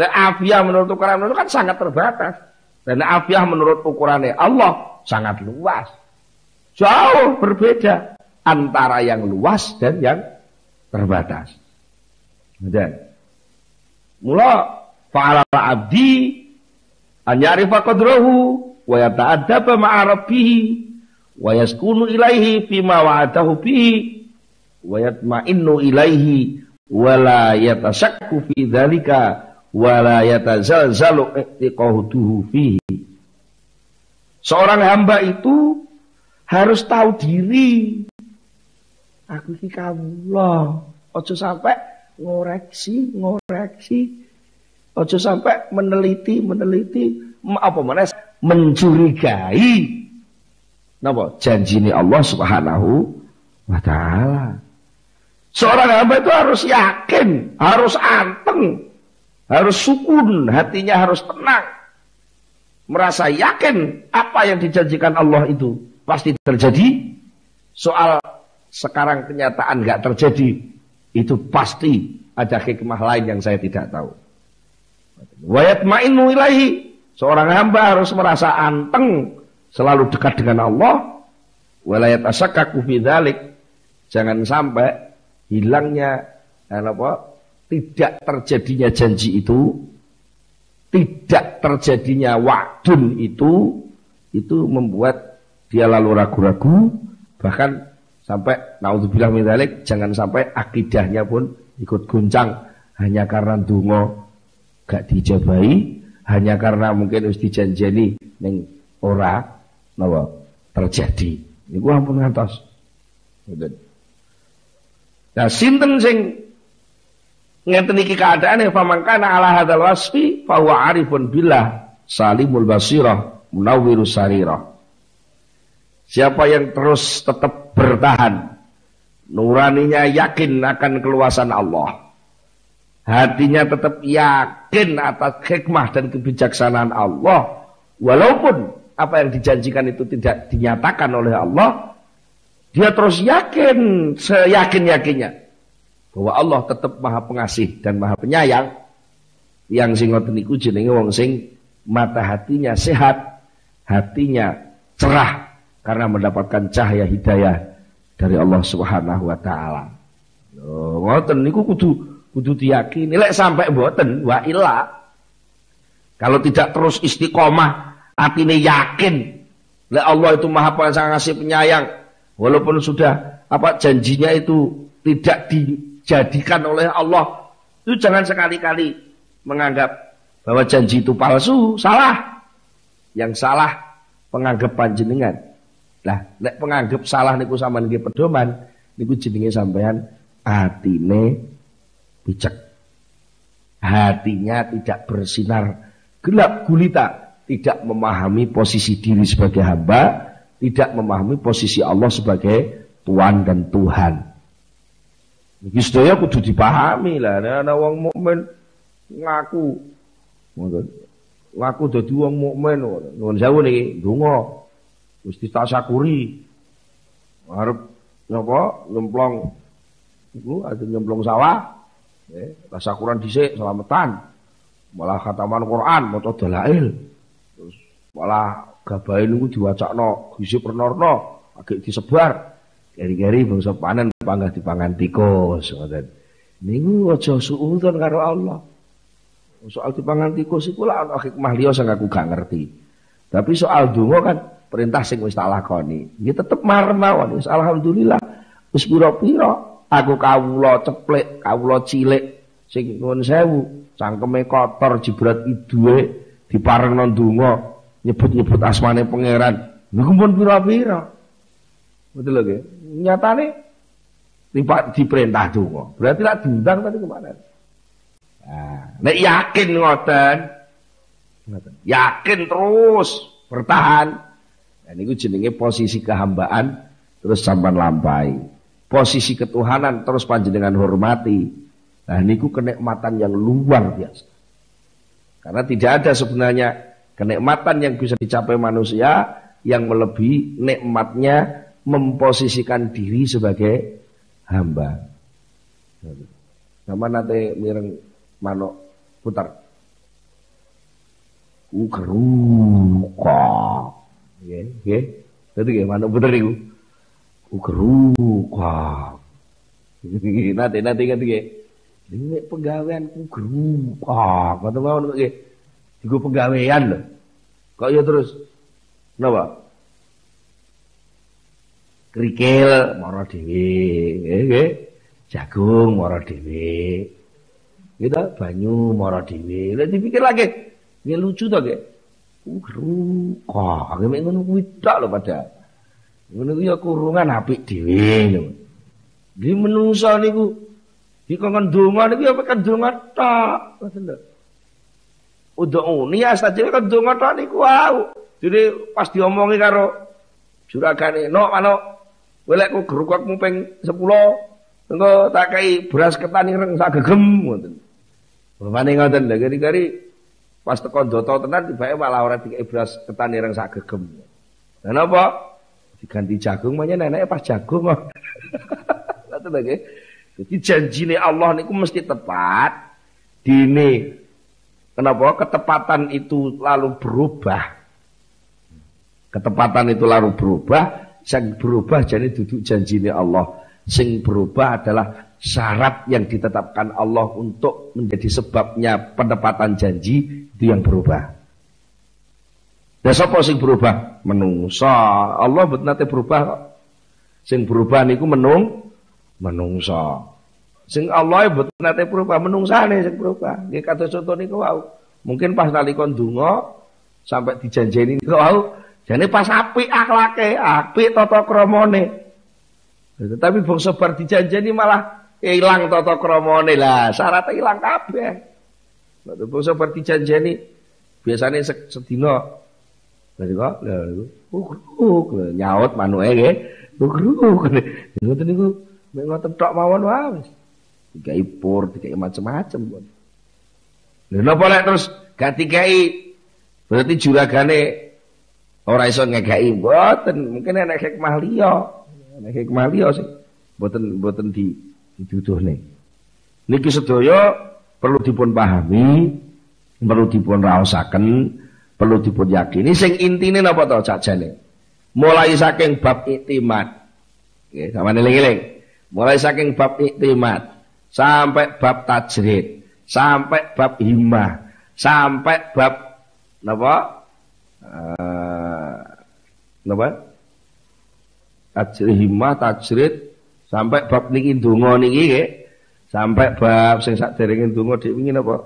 S2: Lek afiyah menurut ukuran itu kan sangat terbatas. Dan afiyah menurut ukurannya Allah sangat luas. Jauh berbeda antara yang luas dan yang terbatas. Dan mula fa'ala abdi an ya'rifa qadrahu wa yata'addaba ma'a rabbih wa yaskunu ilaihi fima wa'adahu bihi wa yatma'innu ilaihi wa la yatashakku fi dzalika wala yatazalzalu i'tiqaduhu fihi. Seorang hamba itu harus tahu diri. Aku iki kawula. Aja sampai ngoreksi. Aja sampai meneliti, apa meneh mencurigai napa janjine Allah Subhanahu wa taala. Seorang hamba itu harus yakin, harus anteng, harus sukun, hatinya harus tenang. Merasa yakin apa yang dijanjikan Allah itu pasti terjadi. Soal sekarang kenyataan gak terjadi, itu pasti ada hikmah lain yang saya tidak tahu. Wa yatma'innu ilaihi. Seorang hamba harus merasa anteng, selalu dekat dengan Allah. Wa la yatasakkaku fi dzalik. Jangan sampai hilangnya tidak terjadinya janji itu, tidak terjadinya wa'dun itu membuat dia lalu ragu-ragu, bahkan sampai naudzubillah min dzalik, jangan sampai akidahnya pun ikut goncang hanya karena donga gak dijabahi, hanya karena mungkin wis dijanjeni ning ora napa terjadi. Niku ampun ngantos. Ngoten. Nah, sinten sing ngeten iki keadaane famangkana ala hadzal wasfi fa huwa arifun billah salimul basirah munawwirus sarirah. Siapa yang terus tetap bertahan, nuraninya yakin akan keluasan Allah, hatinya tetap yakin atas hikmah dan kebijaksanaan Allah, walaupun apa yang dijanjikan itu tidak dinyatakan oleh Allah, dia terus yakin seyakin-yakinnya bahwa Allah tetap Maha Pengasih dan Maha Penyayang. Yang sing ngoten niku jenenge wong sing mata hatinya sehat, hatinya cerah karena mendapatkan cahaya hidayah dari Allah Subhanahu wa taala. Ngoten niku kudu diyakini. Lek sampai mboten wa illa, kalau tidak terus istiqomah, atine yakin lek Allah itu Maha Pengasih Penyayang, walaupun sudah janjinya itu tidak dijadikan oleh Allah, itu jangan sekali-kali menganggap bahwa janji itu palsu, salah. Yang salah penganggap panjenengan. Lah, nek penganggap salah niku sampean nggih pedoman, niku jenenge sampean atine picek. Hatinya tidak bersinar gelap gulita, tidak memahami posisi diri sebagai hamba, tidak memahami posisi Allah sebagai Tuhan dan Tuhan. Iki sedaya kudu dipahami lah. Ana wong mukmin ngaku dadi wong mukmin, nuwun sewu niki ndonga Gusti tasyakuri arep napa nyemplong iku ada nyemplong sawah, tasyakuran dhisik selamatan, malah khataman Quran maca dalail, terus malah gabahe niku diwacakno gisi pernorno agek disebar geri-geri bangsa panen panggah dipangan tikus ngoten. Niku aja suudzon karo Allah. Soal dipangan tikus iku lak ana hikmah liya sing aku gak ngerti. Tapi soal donga kan perintah sing wis tak lakoni. Nggih tetep marem mawon. Wis alhamdulillah wis pira-pira aku kawula ceplek, kawula cilik sing nuwun sewu, cangkeme kotor jibrat iduwe diparengno donga, nyebut-nyebut asmane pangeran. Niku pun pira-pira. Betul lho nggih. Nyatane diperintah donga. Berarti lak diundang tadi kemana? Nah, nek yakin ngoten. Yakin terus bertahan. Nah, niku jenenge posisi kehambaan terus sampean lampahi. Posisi ketuhanan terus panjenengan hormati. Nah, niku kenikmatan yang luar biasa. Karena tidak ada sebenarnya kenikmatan yang bisa dicapai manusia yang melebihi nikmatnya memposisikan diri sebagai hamba. Sama nanti mireng manuk putar. Ugeruka. Nggih. Dadi nggih manuk puter niku. Ugeruka. Nanti nggih. Ini penggawean ugeruka. Kata mawon nggih. Iku penggawean lho. Kok ya terus napa? Krikil mara dhewe, nggih. Jagung mara dhewe. Gitu, banyu mara dhewe. Lek dipikir lagi, nggih lucu to nggih. Kok nggih ngono kuwi tok lho padahal. Ngono kuwi ya kurungan apik dhewe lho. Nggih menungsa niku dikongkon donga niku ya kan donga tok, ngoten lho. Udhuni asate kan donga tok niku wau. Jadi pas diomongi karo juragane, "Nok manuk, welekku gerukakmu ping 10, engko tak kei beras ketan ireng sak gegem," ngoten. Bapane ngoten lho, kari-kari pas teko ndata tenan tibake malah ora dikei beras ketan ireng sak gegem. Lah napa? Diganti jagung menyen neneke pas jagung kok. Ngoten lho nggih. Jadi janjine Allah niku mesti tepat. Dene kenapa ketepatan itu lalu berubah? Ketepatan itu lalu berubah, sing berubah jadi duduk janjine Allah. Sing berubah adalah syarat yang ditetapkan Allah untuk menjadi sebabnya penepatan janji itu yang berubah. Dan sapa sing berubah? Menungsa. Allah mboten nate berubah. Sing berubah niku menungsa. Sing Allah mboten nate berubah, menungsane sing berubah. Nggih kados conto niku wau. Mungkin pas nalika ndonga sampai dijanjeni niku wau, jane pas apik akhlake, apik tata kramane. Tetapi bangsa bar dijanjeni malah ilang tata kramane lah, syaratnya ilang kabeh. Nek bangsa perjanjian biasane sedina. Lha kok nyaut manuke nggih. Ugruk. Ngoten niku mek ngoten tok mawon wae wis. Dikai pur, dikai macam-macam. Lha napa lek terus gak dikai berarti juragane ora iso ngekeki mboten, mungkin ana hikmah liya. Ana hikmah liya sing mboten dituduhne. Niki sedaya perlu dipun pahami, perlu dipun raosaken, perlu dipun yakini sing intine napa to sajane. Mulai saking bab iktimat. Nggih, sampeyan eling-eling. Mulai saking bab iktimat sampai bab tajrid, sampai bab himmah, sampai bab napa? Napa? Himmah, tajrid, sampai bab niki donga niki nggih. Sampai bab sing saderenge donga dik wingi napa?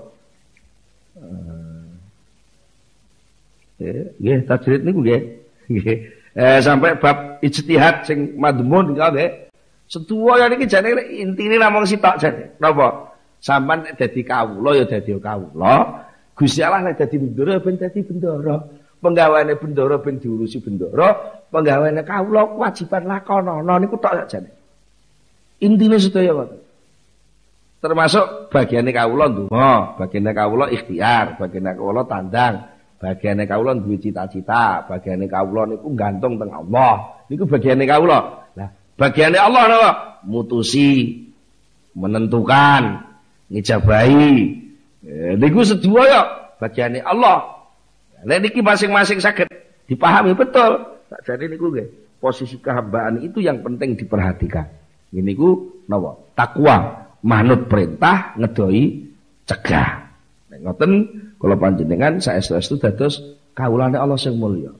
S2: Nggih, tajrid niku nggih. Nggih. Sampai bab ijtihad sing madmun nggih. Sedaya niki jane intine namung sitok jane. Napa? Sampeyan nek dadi kawula ya dadi kawula. Gusti Allah nek dadi bendara ben dadi bendara. Penggaweane bendara ben diurusi bendara, penggaweane kawula kewajiban lakonana niku tok jane. Intine sedaya ngoten. Termasuk bagiane kawula ndonga, bagiane kawula ikhtiar, bagiane kawula tandang, bagiane kawula duwe cita-cita, bagiane kawula niku gantung teng Allah. Niku bagiane kawula. Lah, bagiane Allah napa? Mutusi, menentukan, ngijabahi. Niku sedaya bagiane Allah. Lah niki masing-masing saged dipahami betul. Sakjane niku nggih, posisi kehambaan itu yang penting diperhatikan. Niku napa? Takwa. Manut perintah, ngedoi cegah. Nek ngoten kula panjenengan saestu-estu dados kawulane Allah sing mulya.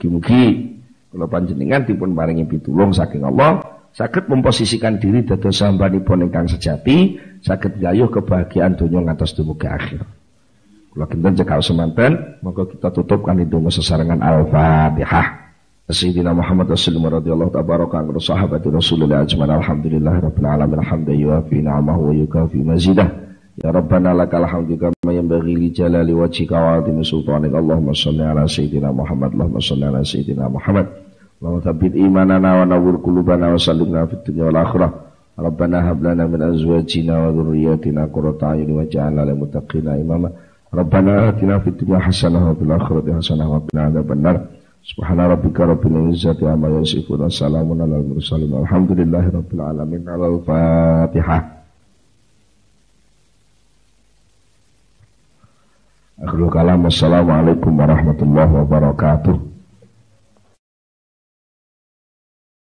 S2: Mugi-mugi kula panjenengan dipun paringi pitulung saking Allah, saged memposisikan diri dados sampanipun ingkang sejati, saged gayuh kebahagiaan donya ngantos dumugi akhir. Kula kinten cekal semanten, monggo kita tutup kanthi donga sesarengan Al-Fatihah. Sayyidina Muhammad Rasulullah radhiyallahu tabaraka anhu sahabati Rasulullah ajmain alhamdulillahirabbil alamin hamdan yuafi ni'amahu wa yukafi mazidah ya rabbana lakal hamdu kama yanbaghi li jalali wajhika wa 'azimi sultanik Allahumma shalli ala sayyidina Muhammad Allahumma shalli ala sayyidina Muhammad wa thabbit imanana wa nawwir qulubana wa sallimna fid dunya wal akhirah rabbana hab lana min azwajina wa dhurriyyatina qurrata a'yun waj'alna lil muttaqina imama rabbana atina fid dunya hasanah wa fil akhirati hasanah wa qina adzabannar. Subhana rabbika rabbil izzati amma yasifun wa salamun alal mursalin walhamdulillahi rabbil alamin. Al-Fatihah. Akhirul kalam. Wassalamualaikum warahmatullahi wabarakatuh.